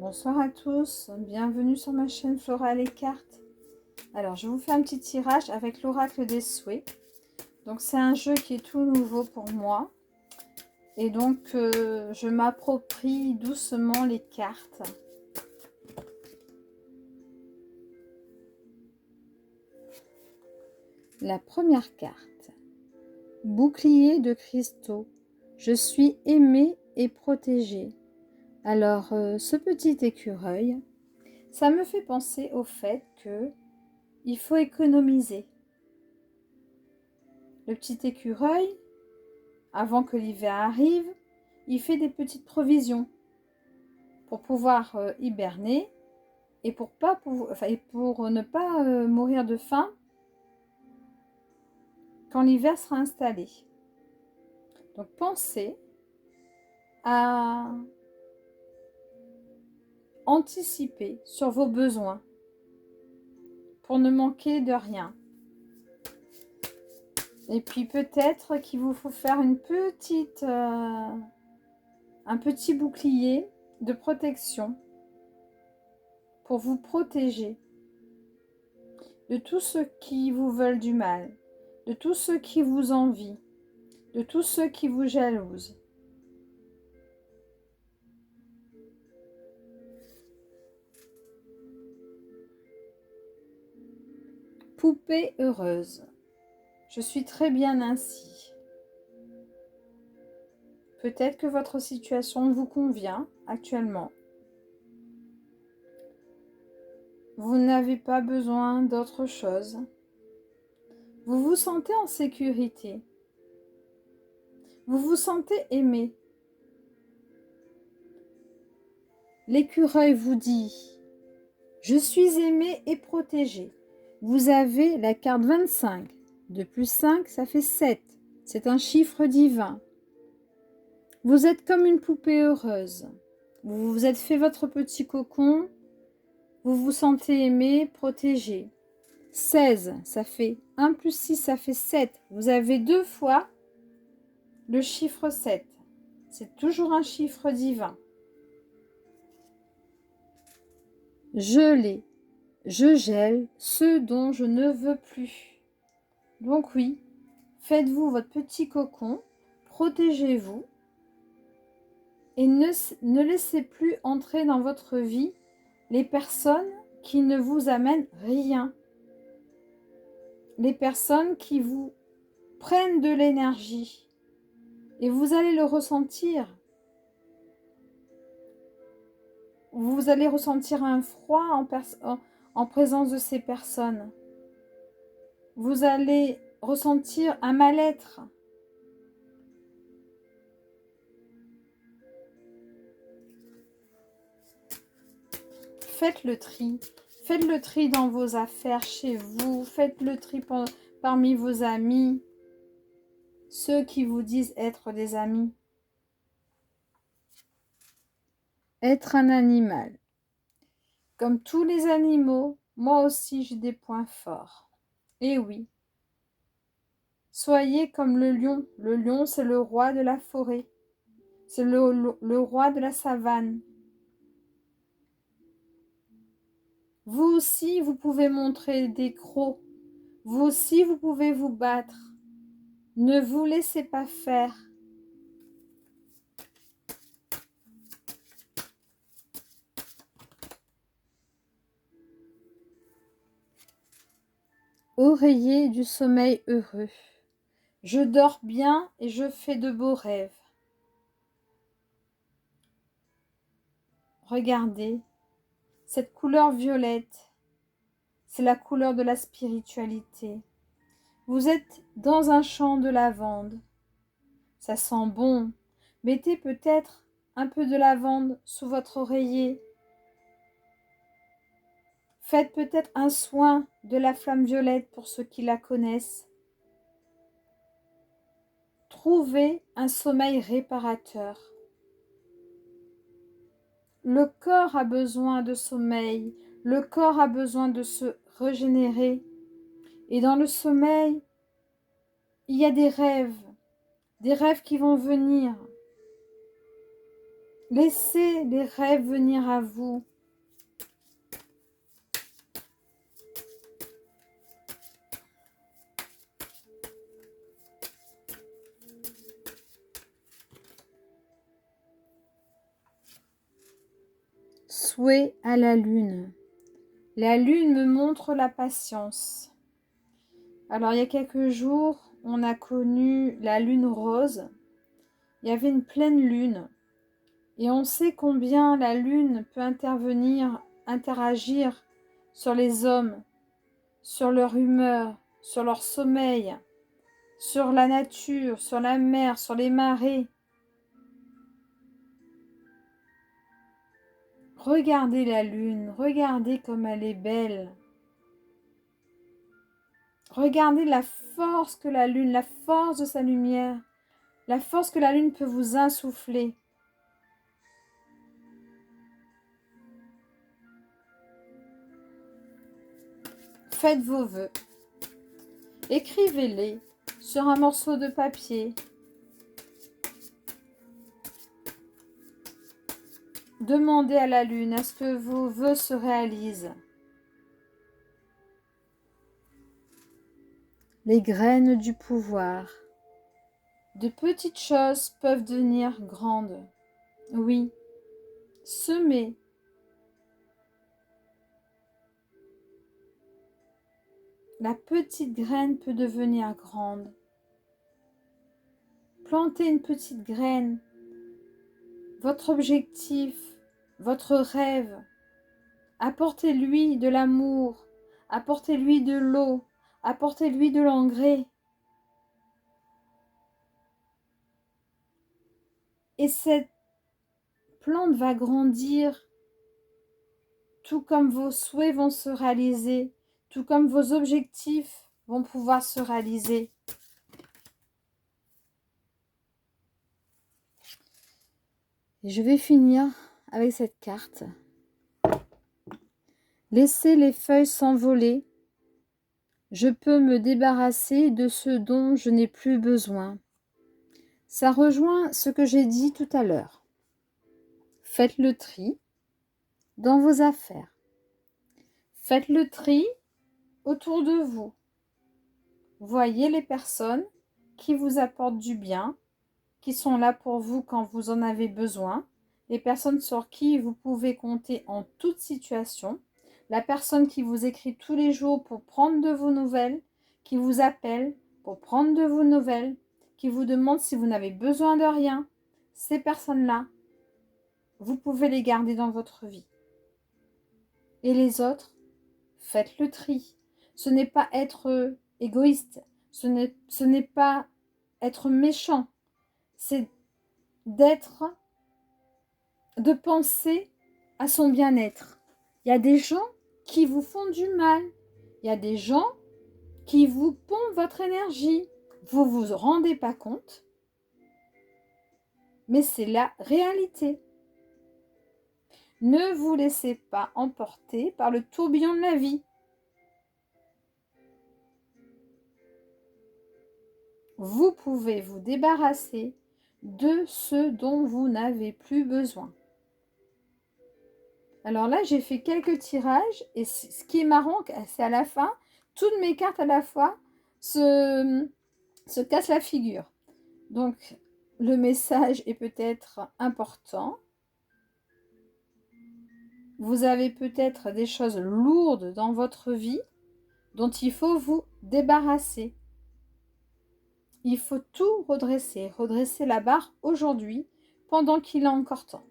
Bonsoir à tous, bienvenue sur ma chaîne Flora les cartes. Alors je vous fais un petit tirage avec l'oracle des souhaits. Donc c'est un jeu qui est tout nouveau pour moi. Et donc je m'approprie doucement les cartes. La première carte. Bouclier de cristaux. Je suis aimée et protégée. Alors ce petit écureuil, ça me fait penser au fait que il faut économiser. Le petit écureuil, avant que l'hiver arrive, il fait des petites provisions pour pouvoir hiberner et pour ne pas mourir de faim quand l'hiver sera installé. Donc pensez à anticiper sur vos besoins pour ne manquer de rien. Et puis peut-être qu'il vous faut faire un petit bouclier de protection pour vous protéger de tous ceux qui vous veulent du mal, de tous ceux qui vous envient, de tous ceux qui vous jalousent. Poupée heureuse. Je suis très bien ainsi. Peut-être que votre situation vous convient actuellement. Vous n'avez pas besoin d'autre chose. Vous vous sentez en sécurité. Vous vous sentez aimé. L'écureuil vous dit « Je suis aimé et protégé ». Vous avez la carte 25. 2 plus 5, ça fait 7. C'est un chiffre divin. Vous êtes comme une poupée heureuse. Vous vous êtes fait votre petit cocon. Vous vous sentez aimé, protégé. 16, ça fait 1 plus 6, ça fait 7. Vous avez 2 fois le chiffre 7. C'est toujours un chiffre divin. Geler. Je gèle ce dont je ne veux plus. Donc oui, faites-vous votre petit cocon, protégez-vous et ne laissez plus entrer dans votre vie les personnes qui ne vous amènent rien. Les personnes qui vous prennent de l'énergie et vous allez le ressentir. Vous allez ressentir un froid en présence de ces personnes. Vous allez ressentir un mal-être. Faites le tri. Faites le tri dans vos affaires chez vous. Faites le tri parmi vos amis. Ceux qui vous disent être des amis. Être un animal. Comme tous les animaux, moi aussi j'ai des points forts. Et oui. Soyez comme le lion. Le lion, c'est le roi de la forêt. C'est le roi de la savane. Vous aussi, vous pouvez montrer des crocs. Vous aussi, vous pouvez vous battre. Ne vous laissez pas faire. Oreiller du sommeil heureux. Je dors bien et je fais de beaux rêves. Regardez, cette couleur violette, c'est la couleur de la spiritualité. Vous êtes dans un champ de lavande. Ça sent bon. Mettez peut-être un peu de lavande sous votre oreiller. Faites peut-être un soin de la flamme violette pour ceux qui la connaissent. Trouvez un sommeil réparateur. Le corps a besoin de sommeil. Le corps a besoin de se régénérer. Et dans le sommeil, il y a des rêves qui vont venir. Laissez les rêves venir à vous. Souhait à la lune. La lune me montre la patience. Alors, il y a quelques jours, on a connu la lune rose. Il y avait une pleine lune. Et on sait combien la lune peut interagir sur les hommes, sur leur humeur, sur leur sommeil, sur la nature, sur la mer, sur les marées. Regardez la lune, regardez comme elle est belle. Regardez la force que la lune, la force de sa lumière, la force que la lune peut vous insuffler. Faites vos vœux. Écrivez-les sur un morceau de papier. Demandez à la lune à ce que vos vœux se réalisent. Les graines du pouvoir. De petites choses peuvent devenir grandes. Oui, semez. La petite graine peut devenir grande. Plantez une petite graine. Votre objectif, votre rêve. Apportez-lui de l'amour. Apportez-lui de l'eau. Apportez-lui de l'engrais. Et cette plante va grandir, tout comme vos souhaits vont se réaliser, tout comme vos objectifs vont pouvoir se réaliser. Et je vais finir avec cette carte. Laissez les feuilles s'envoler. Je peux me débarrasser de ce dont je n'ai plus besoin. Ça rejoint ce que j'ai dit tout à l'heure. Faites le tri dans vos affaires. Faites le tri autour de vous. Voyez les personnes qui vous apportent du bien, qui sont là pour vous quand vous en avez besoin, les personnes sur qui vous pouvez compter en toute situation, la personne qui vous écrit tous les jours pour prendre de vos nouvelles, qui vous appelle pour prendre de vos nouvelles, qui vous demande si vous n'avez besoin de rien. Ces personnes-là, vous pouvez les garder dans votre vie. Et les autres, faites le tri. Ce n'est pas être égoïste, ce n'est pas être méchant, c'est de penser à son bien-être. Il y a des gens qui vous font du mal, il y a des gens qui vous pompent votre énergie. Vous ne vous rendez pas compte, mais c'est la réalité. Ne vous laissez pas emporter par le tourbillon de la vie. Vous pouvez vous débarrasser de ce dont vous n'avez plus besoin. Alors là, j'ai fait quelques tirages et ce qui est marrant, c'est à la fin, toutes mes cartes à la fois se cassent la figure. Donc, le message est peut-être important. Vous avez peut-être des choses lourdes dans votre vie dont il faut vous débarrasser. Il faut tout redresser la barre aujourd'hui pendant qu'il est encore temps.